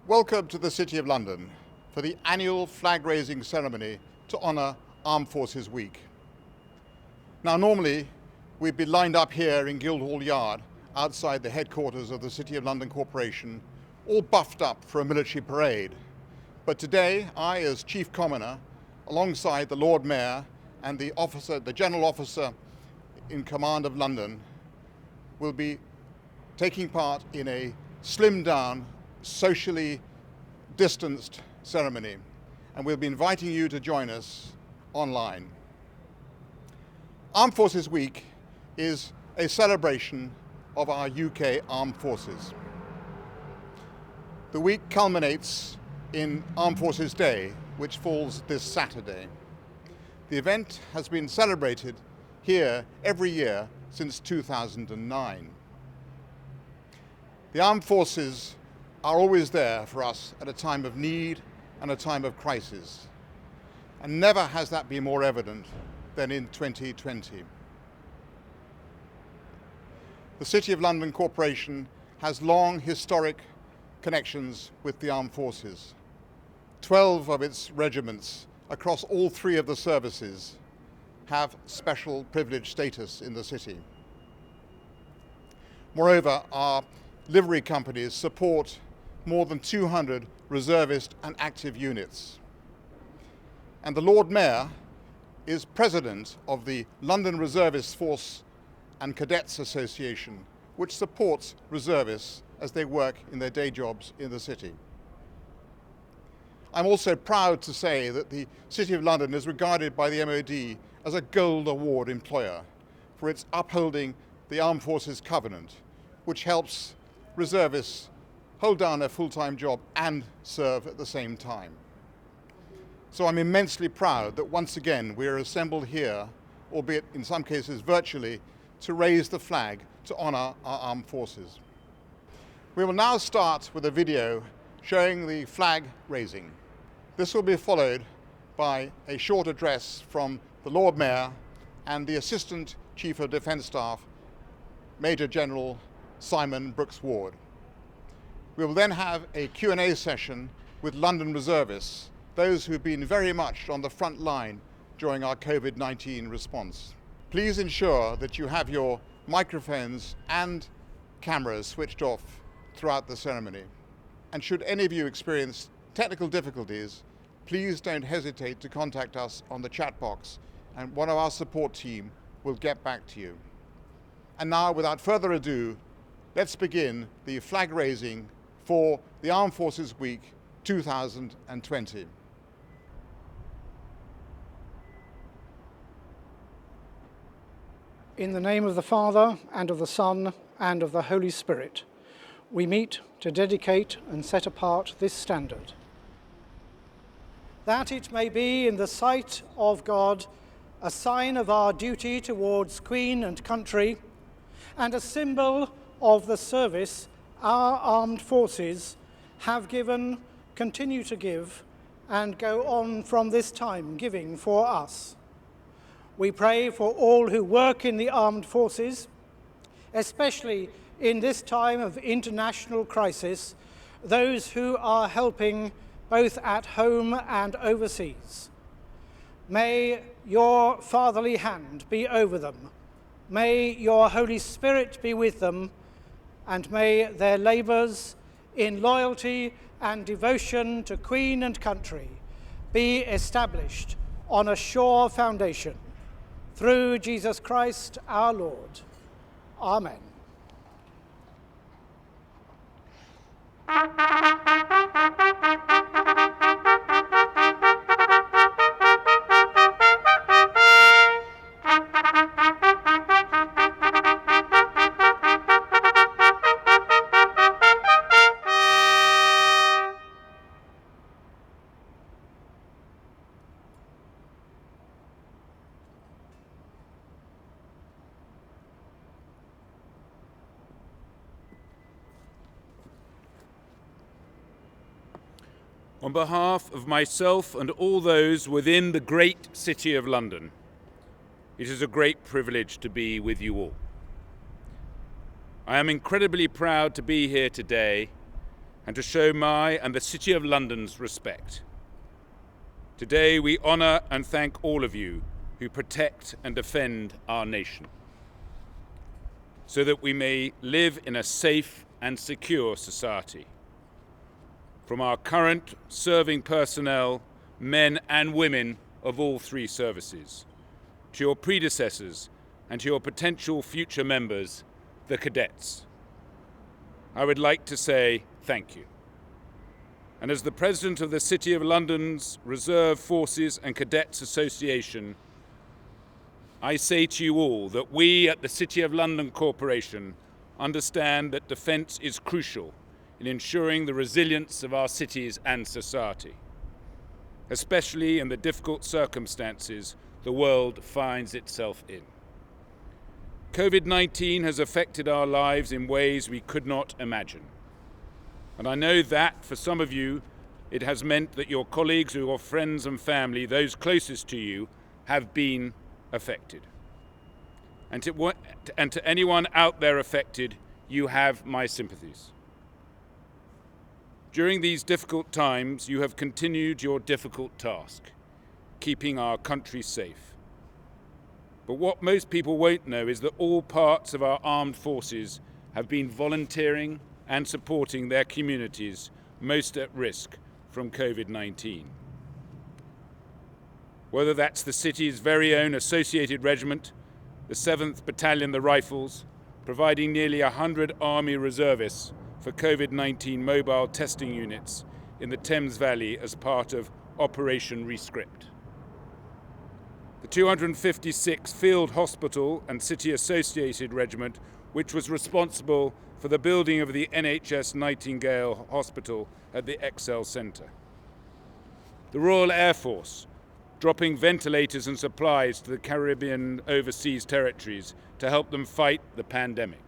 Welcome to the City of London for the annual flag-raising ceremony to honour Armed Forces Week. Now normally we'd be lined up here in Guildhall Yard outside the headquarters of the City of London Corporation, all buffed up for a military parade. But today I, as Chief Commoner, alongside the Lord Mayor and the General Officer in command of London, will be taking part in a slimmed down, socially distanced ceremony, and we'll be inviting you to join us online. Armed Forces Week is a celebration of our UK Armed Forces. The week culminates in Armed Forces Day, which falls this Saturday. The event has been celebrated here every year since 2009. The Armed Forces are always there for us at a time of need and a time of crisis. And never has that been more evident than in 2020. The City of London Corporation has long historic connections with the Armed Forces. 12 of its regiments across all three of the services have special privileged status in the city. Moreover, our livery companies support more than 200 reservist and active units. And the Lord Mayor is president of the London Reservist Force and Cadets Association, which supports reservists as they work in their day jobs in the city. I'm also proud to say that the City of London is regarded by the MOD as a Gold Award employer for its upholding the Armed Forces Covenant, which helps reservists hold down their full-time job and serve at the same time. So I'm immensely proud that once again we are assembled here, albeit in some cases virtually, to raise the flag to honour our armed forces. We will now start with a video showing the flag raising. This will be followed by a short address from the Lord Mayor and the Assistant Chief of Defence Staff, Major General Simon Brooks-Ward. We will then have a Q&A session with London reservists, those who have been very much on the front line during our COVID-19 response. Please ensure that you have your microphones and cameras switched off throughout the ceremony. And should any of you experience technical difficulties, please don't hesitate to contact us on the chat box, and one of our support team will get back to you. And now, without further ado, let's begin the flag raising for the Armed Forces Week 2020. In the name of the Father, and of the Son, and of the Holy Spirit, we meet to dedicate and set apart this standard. That it may be in the sight of God a sign of our duty towards Queen and country, and a symbol of the service our armed forces have given, continue to give, and go on from this time giving for us. We pray for all who work in the armed forces, especially in this time of international crisis, those who are helping both at home and overseas. May your fatherly hand be over them. May your Holy Spirit be with them, and may their labours in loyalty and devotion to Queen and country be established on a sure foundation. Through Jesus Christ our Lord. Amen. On behalf of myself and all those within the great City of London, it is a great privilege to be with you all. I am incredibly proud to be here today and to show my and the City of London's respect. Today we honour and thank all of you who protect and defend our nation, so that we may live in a safe and secure society. From our current serving personnel, men and women of all three services, to your predecessors and to your potential future members, the cadets, I would like to say thank you. And as the President of the City of London's Reserve Forces and Cadets Association, I say to you all that we at the City of London Corporation understand that defence is crucial in ensuring the resilience of our cities and society, especially in the difficult circumstances the world finds itself in. COVID-19 has affected our lives in ways we could not imagine. And I know that, for some of you, it has meant that your colleagues or your friends and family, those closest to you, have been affected. And to anyone out there affected, you have my sympathies. During these difficult times, you have continued your difficult task, keeping our country safe. But what most people won't know is that all parts of our armed forces have been volunteering and supporting their communities most at risk from COVID-19. Whether that's the city's very own Associated Regiment, the 7th Battalion, the Rifles, providing nearly 100 Army reservists for COVID-19 mobile testing units in the Thames Valley as part of Operation Rescript. The 256th Field Hospital and City Associated Regiment, which was responsible for the building of the NHS Nightingale Hospital at the Excel Centre. The Royal Air Force, dropping ventilators and supplies to the Caribbean overseas territories to help them fight the pandemic.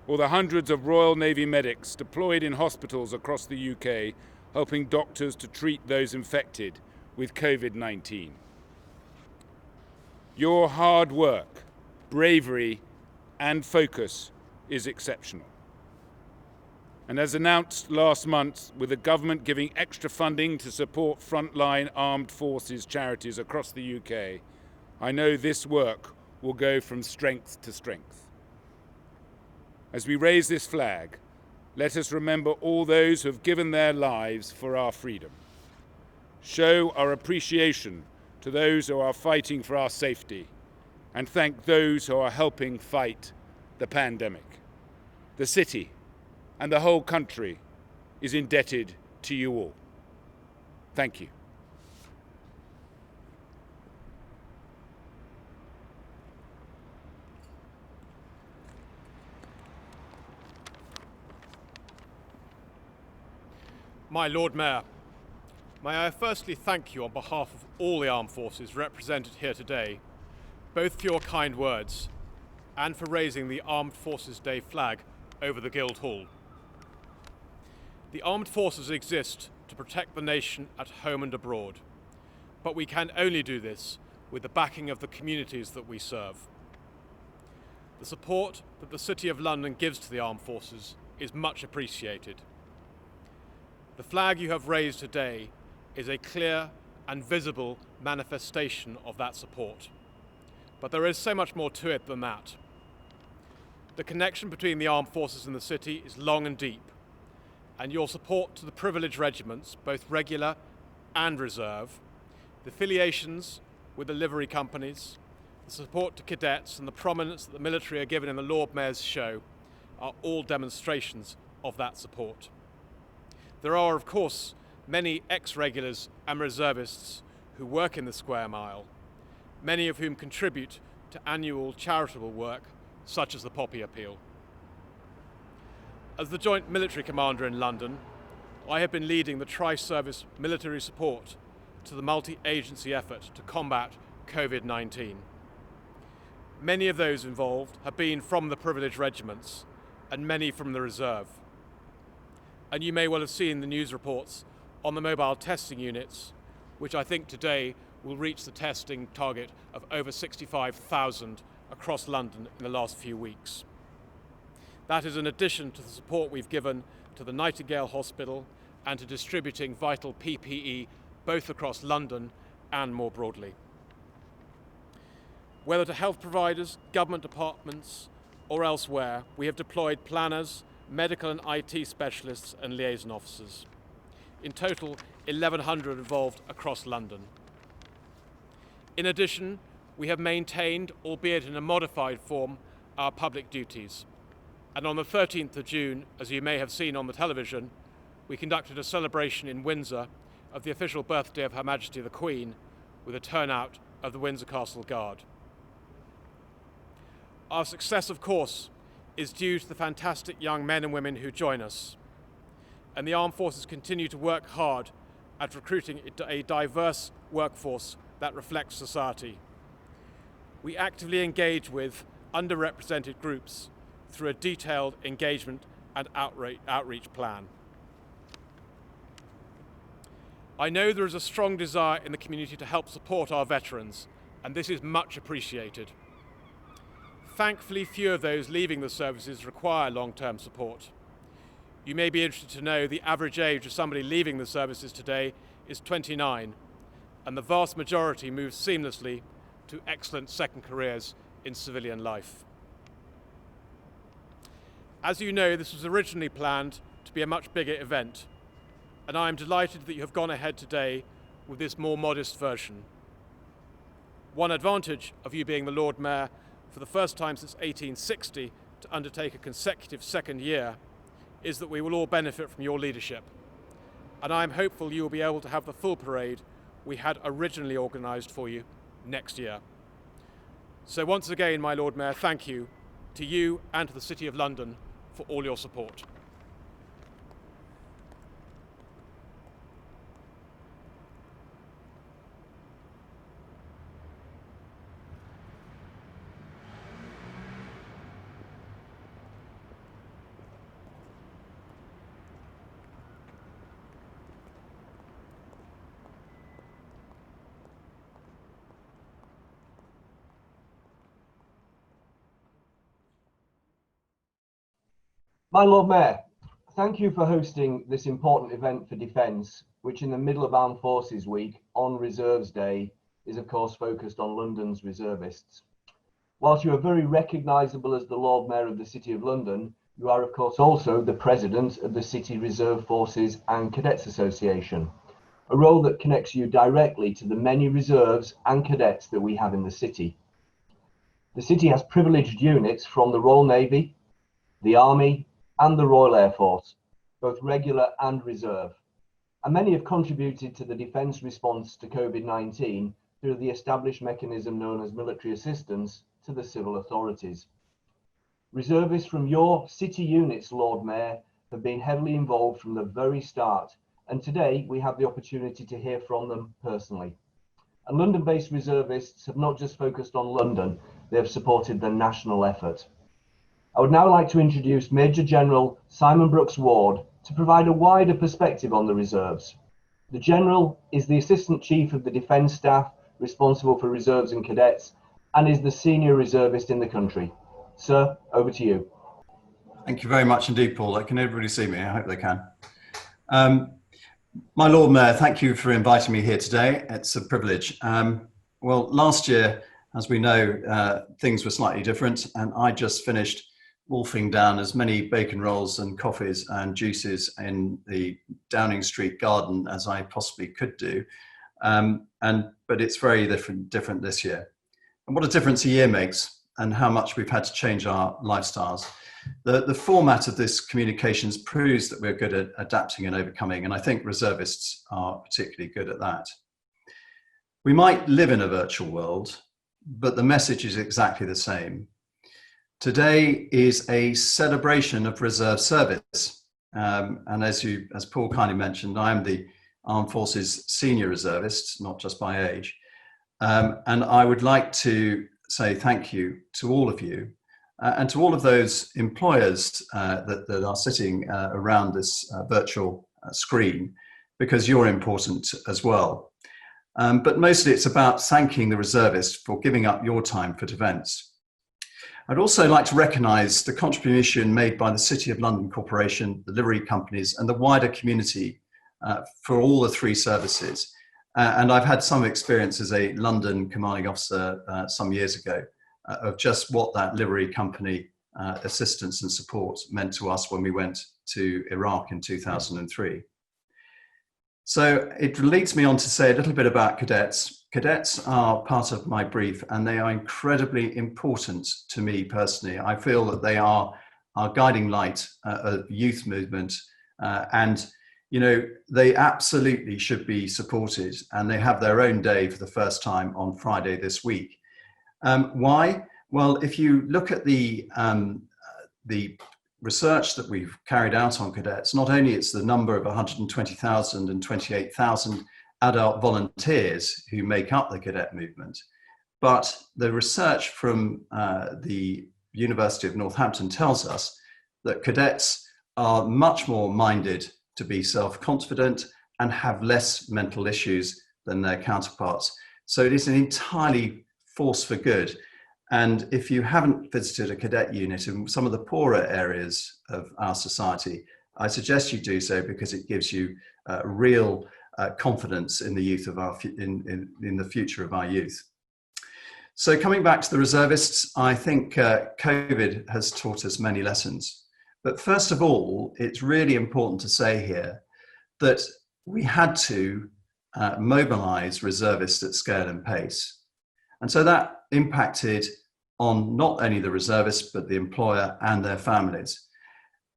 Or the hundreds of Royal Navy medics deployed in hospitals across the UK, helping doctors to treat those infected with COVID-19. Your hard work, bravery, and focus is exceptional. And as announced last month, with the government giving extra funding to support frontline armed forces charities across the UK, I know this work will go from strength to strength. As we raise this flag, let us remember all those who have given their lives for our freedom. Show our appreciation to those who are fighting for our safety, and thank those who are helping fight the pandemic. The city and the whole country is indebted to you all. Thank you. My Lord Mayor, may I firstly thank you on behalf of all the armed forces represented here today, both for your kind words and for raising the Armed Forces Day flag over the Guildhall. The armed forces exist to protect the nation at home and abroad, but we can only do this with the backing of the communities that we serve. The support that the City of London gives to the armed forces is much appreciated. The flag you have raised today is a clear and visible manifestation of that support. But there is so much more to it than that. The connection between the armed forces and the city is long and deep, and your support to the privileged regiments, both regular and reserve, the affiliations with the livery companies, the support to cadets, and the prominence that the military are given in the Lord Mayor's show are all demonstrations of that support. There are, of course, many ex-regulars and reservists who work in the Square Mile, many of whom contribute to annual charitable work such as the Poppy Appeal. As the Joint Military Commander in London, I have been leading the tri-service military support to the multi-agency effort to combat COVID-19. Many of those involved have been from the privileged regiments and many from the reserve. And you may well have seen the news reports on the mobile testing units, which I think today will reach the testing target of over 65,000 across London in the last few weeks. That is in addition to the support we've given to the Nightingale Hospital and to distributing vital PPE both across London and more broadly. Whether to health providers, government departments or elsewhere, we have deployed planners, medical and IT specialists and liaison officers. In total, 1,100 involved across London. In addition, we have maintained, albeit in a modified form, our public duties. And on the 13th of June, as you may have seen on the television, we conducted a celebration in Windsor of the official birthday of Her Majesty the Queen with a turnout of the Windsor Castle Guard. Our success, of course, is due to the fantastic young men and women who join us. And the Armed Forces continue to work hard at recruiting a diverse workforce that reflects society. We actively engage with underrepresented groups through a detailed engagement and outreach plan. I know there is a strong desire in the community to help support our veterans, and this is much appreciated. Thankfully, few of those leaving the services require long-term support. You may be interested to know the average age of somebody leaving the services today is 29, and the vast majority move seamlessly to excellent second careers in civilian life. As you know, this was originally planned to be a much bigger event, and I am delighted that you have gone ahead today with this more modest version. One advantage of you being the Lord Mayor for the first time since 1860 to undertake a consecutive second year is that we will all benefit from your leadership. And I am hopeful you will be able to have the full parade we had originally organised for you next year. So once again, my Lord Mayor, thank you to you and to the City of London for all your support. My Lord Mayor, thank you for hosting this important event for Defence, which in the middle of Armed Forces Week on Reserves Day is of course focused on London's reservists. Whilst you are very recognisable as the Lord Mayor of the City of London, you are of course also the President of the City Reserve Forces and Cadets Association, a role that connects you directly to the many reserves and cadets that we have in the city. The city has privileged units from the Royal Navy, the Army, and the Royal Air Force, both regular and reserve. And many have contributed to the defence response to COVID-19 through the established mechanism known as military assistance to the civil authorities. Reservists from your city units, Lord Mayor, have been heavily involved from the very start, and today we have the opportunity to hear from them personally. And London-based reservists have not just focused on London, they have supported the national effort. I would now like to introduce Major General Simon Brooks Ward to provide a wider perspective on the reserves. The General is the Assistant Chief of the Defence Staff responsible for reserves and cadets and is the senior reservist in the country. Sir, over to you. Thank you very much indeed, Paul. Can everybody see me? I hope they can. My Lord Mayor, thank you for inviting me here today. It's a privilege. Well, last year, as we know, things were slightly different, and I just finished wolfing down as many bacon rolls and coffees and juices in the Downing Street garden as I possibly could do. But it's very different this year. And what a difference a year makes, and how much we've had to change our lifestyles. The format of this communications proves that we're good at adapting and overcoming, and I think reservists are particularly good at that. We might live in a virtual world, but the message is exactly the same. Today is a celebration of reserve service. And as Paul kindly mentioned, I'm the Armed Forces senior reservist, not just by age. And I would like to say thank you to all of you and to all of those employers that are sitting around this virtual screen, because you're important as well. But mostly it's about thanking the reservists for giving up your time for defence. I'd also like to recognise the contribution made by the City of London Corporation, the livery companies and the wider community for all the three services. And I've had some experience as a London commanding officer some years ago of just what that livery company assistance and support meant to us when we went to Iraq in 2003. So it leads me on to say a little bit about cadets. Cadets are part of my brief and they are incredibly important to me personally. I feel that they are our guiding light of youth movement and you know, they absolutely should be supported, and they have their own day for the first time on Friday this week. Why? Well, if you look at the research that we've carried out on cadets, not only it's the number of 120,000 and 28,000 adult volunteers who make up the cadet movement, but the research from the University of Northampton tells us that cadets are much more minded to be self-confident and have less mental issues than their counterparts. So it is an entirely force for good. And if you haven't visited a cadet unit in some of the poorer areas of our society, I suggest you do so because it gives you real confidence in the youth of our in the future of our youth. So coming back to the reservists, I think COVID has taught us many lessons. But first of all, it's really important to say here that we had to mobilise reservists at scale and pace. And so that impacted on not only the reservists, but the employer and their families.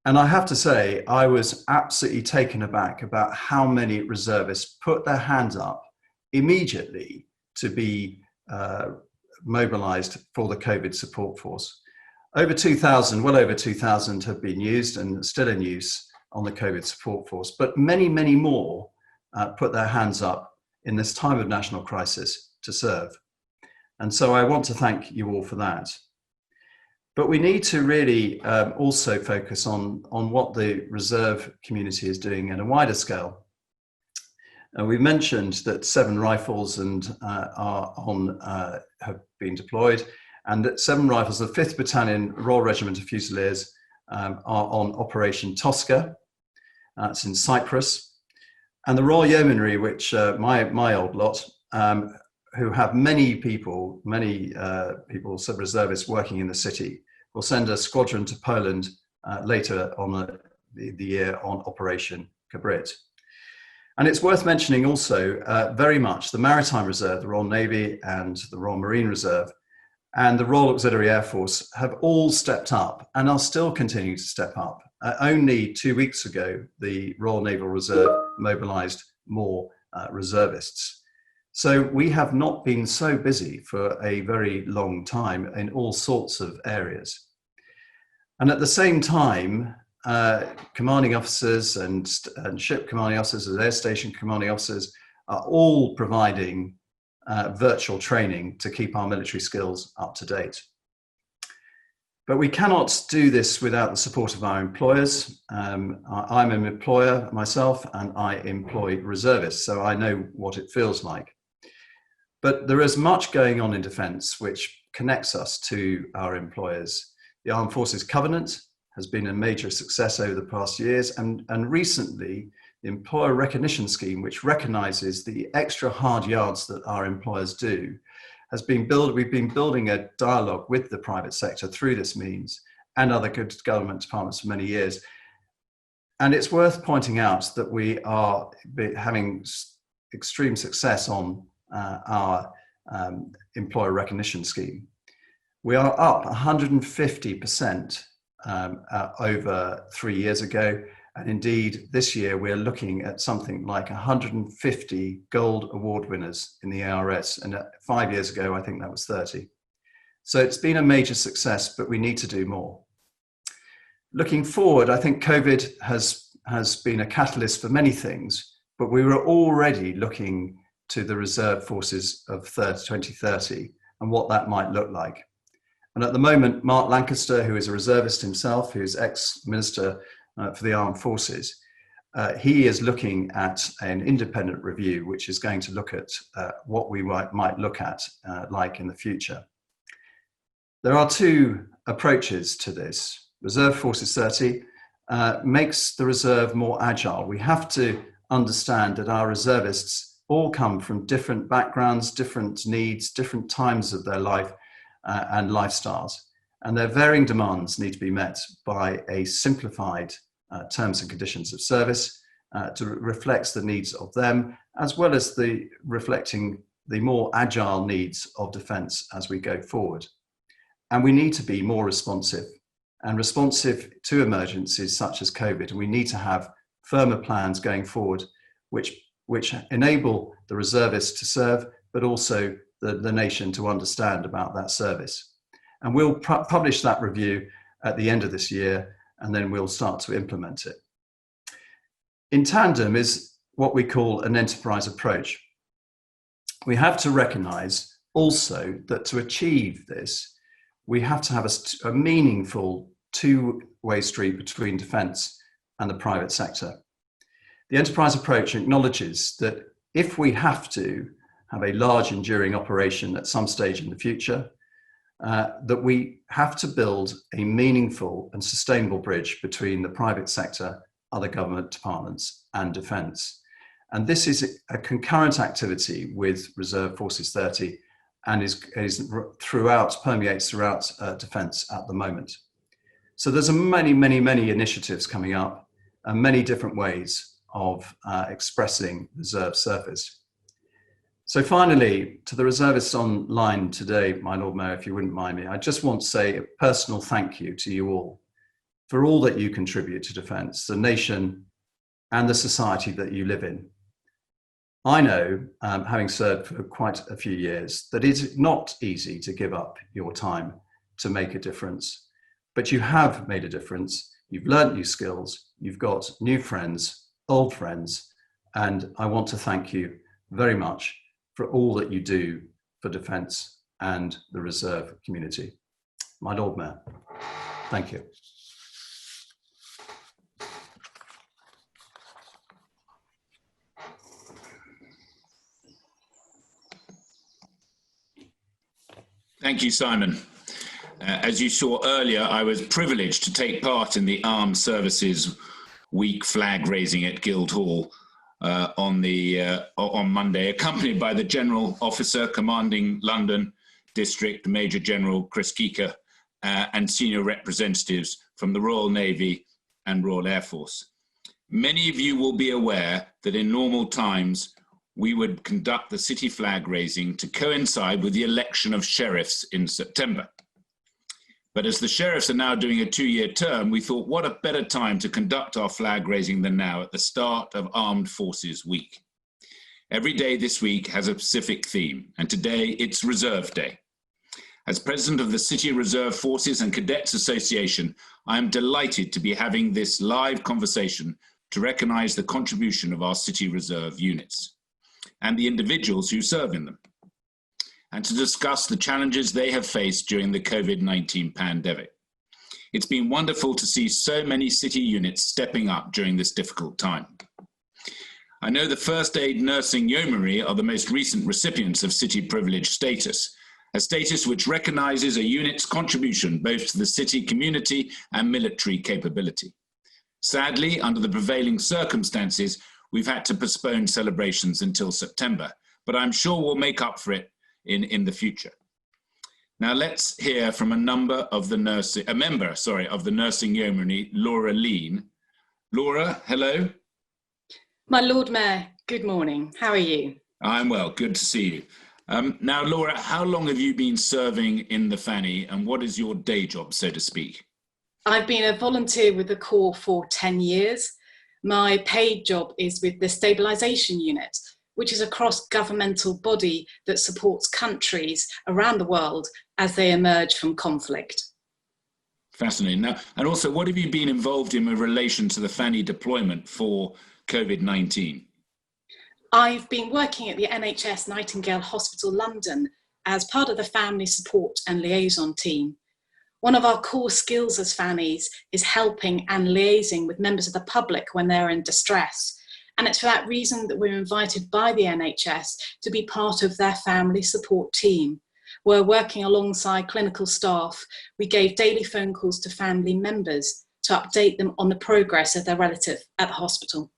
And I have to say, I was absolutely taken aback about how many reservists put their hands up immediately to be mobilised for the COVID support force. Over 2,000, well over 2,000 have been used and still in use on the COVID support force, but many, many more put their hands up in this time of national crisis to serve. And so I want to thank you all for that. But we need to really also focus on what the reserve community is doing at a wider scale. We mentioned that 7 rifles have been deployed, and that 7 rifles, the 5th Battalion Royal Regiment of Fusiliers, are on Operation Tosca. It's in Cyprus. And the Royal Yeomanry, which my old lot, who have many people, some reservists working in the city, will send a squadron to Poland later on the year on Operation Kabrit. And it's worth mentioning also very much the Maritime Reserve, the Royal Navy and the Royal Marine Reserve, and the Royal Auxiliary Air Force have all stepped up and are still continuing to step up. Only 2 weeks ago, the Royal Naval Reserve mobilised more reservists. So we have not been so busy for a very long time in all sorts of areas. And at the same time, commanding officers and ship commanding officers and air station commanding officers are all providing virtual training to keep our military skills up to date. But we cannot do this without the support of our employers. I'm an employer myself and I employ reservists, so I know what it feels like. But there is much going on in defence which connects us to our employers. The Armed Forces Covenant has been a major success over the past years, and recently the Employer Recognition Scheme, which recognises the extra hard yards that our employers do, has been built. We've been building a dialogue with the private sector through this means and other good government departments for many years. And it's worth pointing out that we are having extreme success on our Employer Recognition Scheme. We are up 150% over 3 years ago. And indeed, this year we're looking at something like 150 gold award winners in the ARS. And 5 years ago, I think that was 30. So it's been a major success, but we need to do more. Looking forward, I think COVID has been a catalyst for many things, but we were already looking to the reserve forces of 2030 and what that might look like. And at the moment, Mark Lancaster, who is a reservist himself, who's ex-minister for the Armed Forces, he is looking at an independent review, which is going to look at what we might look at like in the future. There are 2 approaches to this. Reserve Forces 30 makes the reserve more agile. We have to understand that our reservists all come from different backgrounds, different needs, different times of their life and lifestyles. And their varying demands need to be met by a simplified terms and conditions of service to reflect the needs of them, as well as reflecting the more agile needs of defence as we go forward. And we need to be more responsive to emergencies such as COVID. And we need to have firmer plans going forward, which enable the reservists to serve, but also the nation to understand about that service. And we'll publish that review at the end of this year, and then we'll start to implement it. In tandem is what we call an enterprise approach. We have to recognise also that to achieve this, we have to have a meaningful two-way street between defence and the private sector. The enterprise approach acknowledges that if we have to have a large enduring operation at some stage in the future, that we have to build a meaningful and sustainable bridge between the private sector, other government departments and defence. And this is a concurrent activity with Reserve Forces 30 and permeates throughout defence at the moment. So there's many initiatives coming up and many different ways of expressing reserve service. So finally, to the reservists online today, my Lord Mayor, if you wouldn't mind me, I just want to say a personal thank you to you all for all that you contribute to defence, the nation and the society that you live in. I know, having served for quite a few years, that it's not easy to give up your time to make a difference, but you have made a difference. You've learned new skills, you've got new friends, old friends, and I want to thank you very much for all that you do for defence and the reserve community. My Lord Mayor, thank you. Thank you, Simon. As you saw earlier, I was privileged to take part in the Armed Services Week flag raising at Guildhall on Monday, accompanied by the General Officer commanding London District, Major General Chris Keeker, and senior representatives from the Royal Navy and Royal Air Force. Many of you will be aware that in normal times, we would conduct the city flag raising to coincide with the election of sheriffs in September. But as the sheriffs are now doing a 2-year term, we thought what a better time to conduct our flag raising than now at the start of Armed Forces Week. Every day this week has a specific theme, and today it's Reserve Day. As president of the City Reserve Forces and Cadets Association, I am delighted to be having this live conversation to recognise the contribution of our City Reserve units and the individuals who serve in them, and to discuss the challenges they have faced during the COVID-19 pandemic. It's been wonderful to see so many city units stepping up during this difficult time. I know the First Aid Nursing Yeomanry are the most recent recipients of City Privilege status, a status which recognises a unit's contribution both to the city community and military capability. Sadly, under the prevailing circumstances, we've had to postpone celebrations until September, but I'm sure we'll make up for it in the future. Now let's hear from a member of the Nursing Yeomanry, Laura Lean. Laura, hello. My Lord Mayor, good morning. How are you? I'm well, good to see you. Now, Laura, how long have you been serving in the Fanny and what is your day job, so to speak? I've been a volunteer with the Corps for 10 years. My paid job is with the Stabilisation Unit, which is a cross-governmental body that supports countries around the world as they emerge from conflict. Fascinating. Now, and also, what have you been involved in relation to the Fanny deployment for COVID-19? I've been working at the NHS Nightingale Hospital London as part of the Family Support and Liaison team. One of our core skills as Fannies is helping and liaising with members of the public when they're in distress. And it's for that reason that we're invited by the NHS to be part of their family support team. where working alongside clinical staff, we gave daily phone calls to family members to update them on the progress of their relative at the hospital.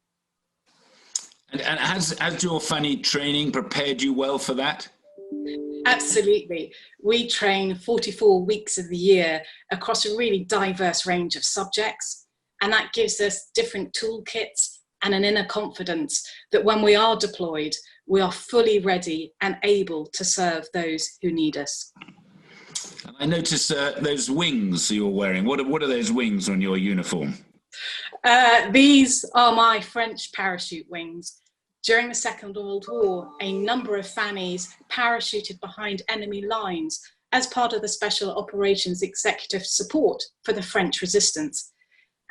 And has your Fanny training prepared you well for that? Absolutely. We train 44 weeks of the year across a really diverse range of subjects, and that gives us different toolkits and an inner confidence that when we are deployed, we are fully ready and able to serve those who need us. And I noticed those wings you're wearing. What are those wings on your uniform? These are my French parachute wings. During the Second World War, a number of Fannies parachuted behind enemy lines as part of the Special Operations Executive Support for the French resistance.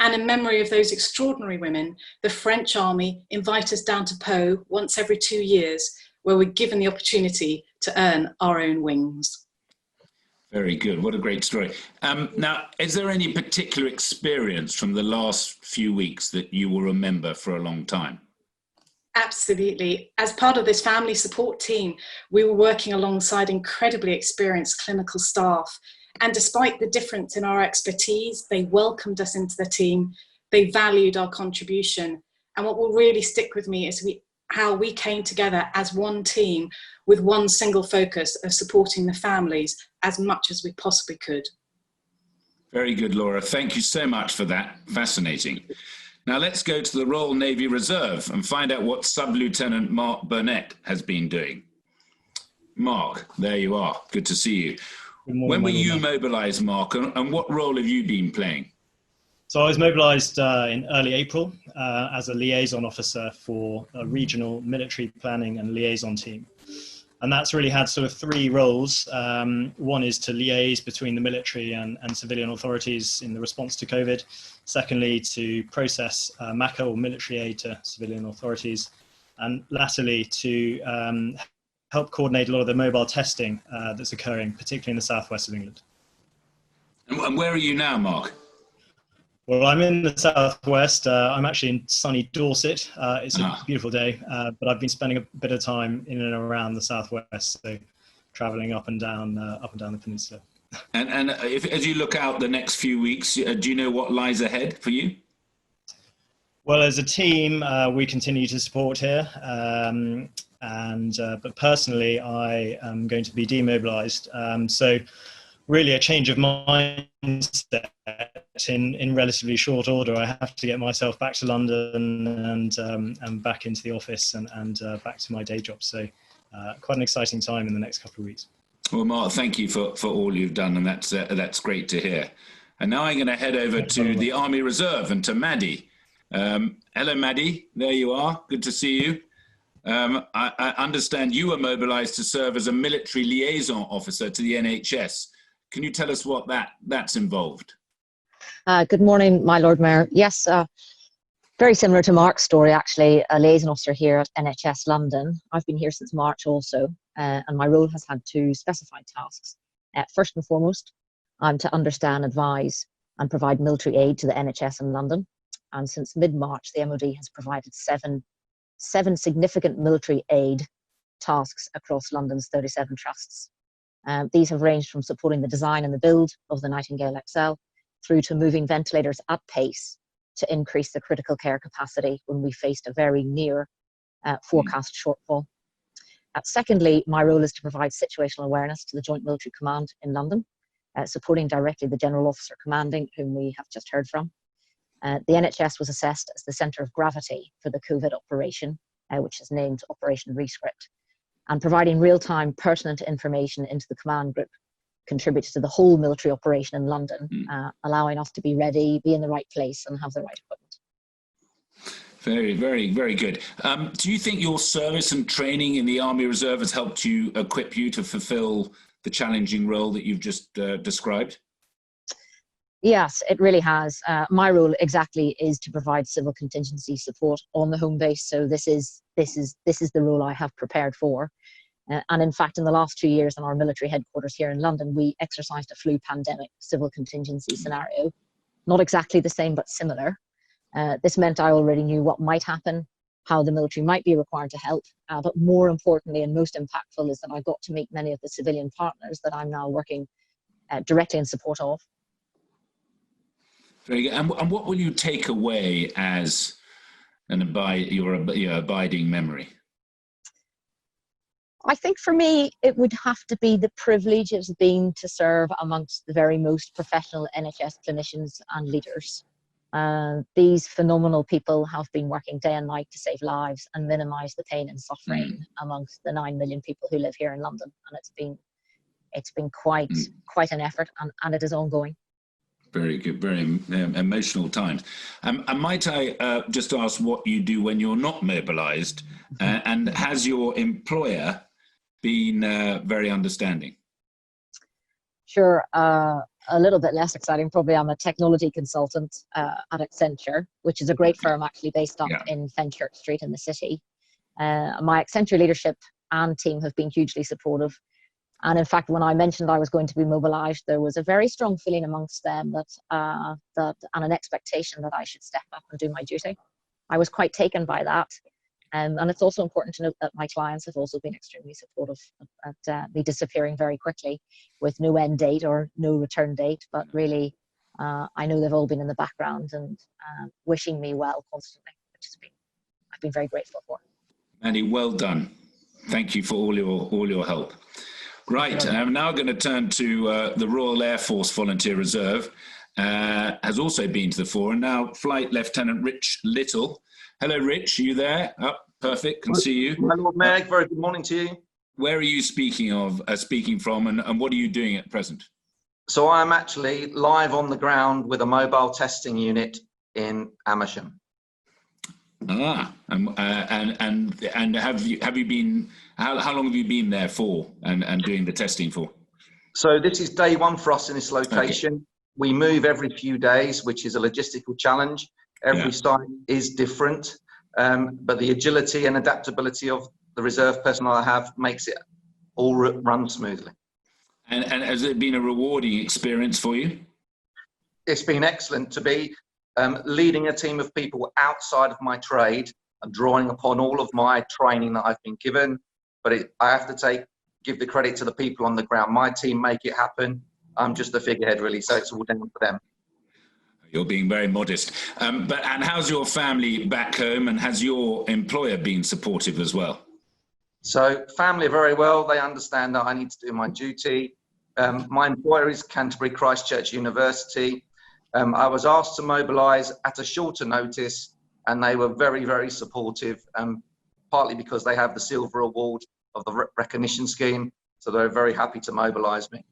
And in memory of those extraordinary women, the French Army invite us down to Po once every 2 years, where we're given the opportunity to earn our own wings. Very good. What a great story. Now, is there any particular experience from the last few weeks that you will remember for a long time? Absolutely. As part of this family support team, we were working alongside incredibly experienced clinical staff. And despite the difference in our expertise, they welcomed us into the team. They valued our contribution. And what will really stick with me is how we came together as one team with one single focus of supporting the families as much as we possibly could. Very good, Laura. Thank you so much for that. Fascinating. Now let's go to the Royal Navy Reserve and find out what Sub-Lieutenant Mark Burnett has been doing. Mark, there you are. Good to see you. When were you mobilised, Mark, and what role have you been playing? So I was mobilised in early April as a liaison officer for a regional military planning and liaison team. And that's really had sort of three roles. One is to liaise between the military and civilian authorities in the response to COVID. Secondly, to process MACA or military aid to civilian authorities. And latterly, to help coordinate a lot of the mobile testing that's occurring, particularly in the southwest of England. And where are you now, Mark? Well, I'm in the southwest. I'm actually in sunny Dorset. It's a beautiful day, but I've been spending a bit of time in and around the southwest, so travelling up and down the peninsula. And as you look out the next few weeks, do you know what lies ahead for you? Well, as a team, we continue to support here, but personally, I am going to be demobilised. So really a change of mindset in relatively short order. I have to get myself back to London and back into the office and back to my day job. So quite an exciting time in the next couple of weeks. Well, Mark, thank you for all you've done, and that's great to hear. And now I'm going to head over to the Army Reserve and to Maddie. Hello, Maddie. There you are. Good to see you. I understand you were mobilised to serve as a military liaison officer to the NHS. Can you tell us what that's involved? Good morning, my Lord Mayor. Yes, very similar to Mark's story, actually, a liaison officer here at NHS London. I've been here since March also, and my role has had two specified tasks. First and foremost, I'm to understand, advise and provide military aid to the NHS in London. And since mid-March, the MOD has provided seven significant military aid tasks across London's 37 trusts. These have ranged from supporting the design and the build of the Nightingale XL through to moving ventilators at pace to increase the critical care capacity when we faced a very near forecast shortfall. Secondly, my role is to provide situational awareness to the Joint Military Command in London, supporting directly the General Officer Commanding, whom we have just heard from. The NHS was assessed as the centre of gravity for the COVID operation, which is named Operation Rescript. And providing real-time pertinent information into the command group contributed to the whole military operation in London, allowing us to be ready, be in the right place and have the right equipment. Very, very, very good. Do you think your service and training in the Army Reserve has helped you, equip you to fulfil the challenging role that you've just described? Yes, it really has. My role exactly is to provide civil contingency support on the home base. So this is the role I have prepared for. And in fact, in the last 2 years in our military headquarters here in London, we exercised a flu pandemic civil contingency scenario. Not exactly the same, but similar. This meant I already knew what might happen, how the military might be required to help. But more importantly and most impactful is that I got to meet many of the civilian partners that I'm now working directly in support of. Very good. And what will you take away as your abiding memory? I think for me, it would have to be the privilege it's been to serve amongst the very most professional NHS clinicians and leaders. These phenomenal people have been working day and night to save lives and minimise the pain and suffering amongst the 9 million people who live here in London, and it's been quite an effort, and it is ongoing. Very good, very emotional times. And might I just ask what you do when you're not mobilised, and has your employer been very understanding? Sure. A little bit less exciting, probably. I'm a technology consultant at Accenture, which is a great firm actually based up in Fenchurch Street in the city. My Accenture leadership and team have been hugely supportive. And in fact, when I mentioned I was going to be mobilised, there was a very strong feeling amongst them that and an expectation that I should step up and do my duty. I was quite taken by that. And it's also important to note that my clients have also been extremely supportive at me disappearing very quickly with no end date or no return date. But really, I know they've all been in the background and wishing me well constantly, which I've been very grateful for. Mandy, well done. Thank you for all your help. Right, I'm now going to turn to the Royal Air Force Volunteer Reserve, has also been to the fore, and now Flight Lieutenant Rich Little. Hello, Rich, are you there? Oh, perfect, can see you. My Lord Mayor, very good morning to you. Where are you speaking from, and what are you doing at present? So I'm actually live on the ground with a mobile testing unit in Amersham. Ah, and have you been? How long have you been there for, and doing the testing for? So this is day one for us in this location. Okay. We move every few days, which is a logistical challenge. Every site is different, but the agility and adaptability of the reserve personnel I have makes it all run smoothly. And has it been a rewarding experience for you? It's been excellent to be leading a team of people outside of my trade and drawing upon all of my training that I've been given. But I have to give the credit to the people on the ground. My team make it happen. I'm just the figurehead, really, so it's all down to them. You're being very modest. And how's your family back home, and has your employer been supportive as well? So family are very well. They understand that I need to do my duty. My employer is Canterbury Christ Church University. I was asked to mobilise at a shorter notice, and they were very, very supportive, partly because they have the silver award of the recognition scheme. So they're very happy to mobilise me.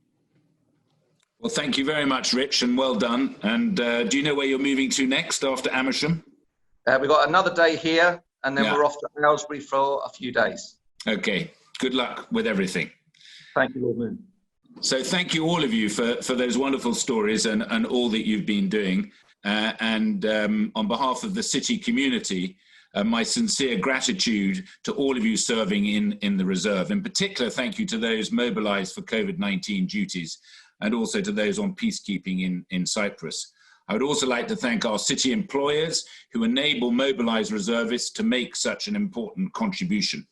Well, thank you very much, Rich, and well done. And do you know where you're moving to next after Amersham? We've got another day here, and then we're off to Aylesbury for a few days. Okay. Good luck with everything. Thank you, Lord Moon. So thank you, all of you, for those wonderful stories and all that you've been doing. On behalf of the city community, my sincere gratitude to all of you serving in the reserve. In particular, thank you to those mobilised for COVID-19 duties, and also to those on peacekeeping in Cyprus. I would also like to thank our city employers who enable mobilised reservists to make such an important contribution.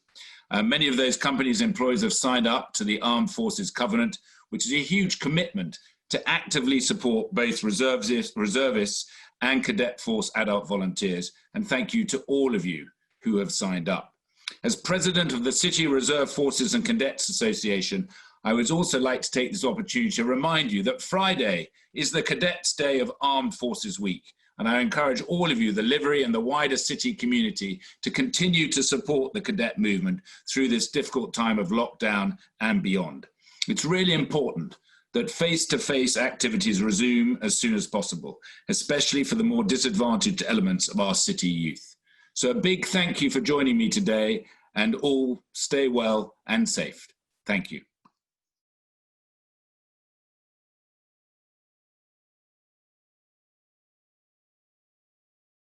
Many of those companies' employees have signed up to the Armed Forces Covenant, which is a huge commitment to actively support both reservists and Cadet Force adult volunteers. And thank you to all of you who have signed up. As President of the City Reserve Forces and Cadets Association, I would also like to take this opportunity to remind you that Friday is the Cadets Day of Armed Forces Week. And I encourage all of you, the livery and the wider city community, to continue to support the cadet movement through this difficult time of lockdown and beyond. It's really important that face-to-face activities resume as soon as possible, especially for the more disadvantaged elements of our city youth. So a big thank you for joining me today, and all stay well and safe. Thank you.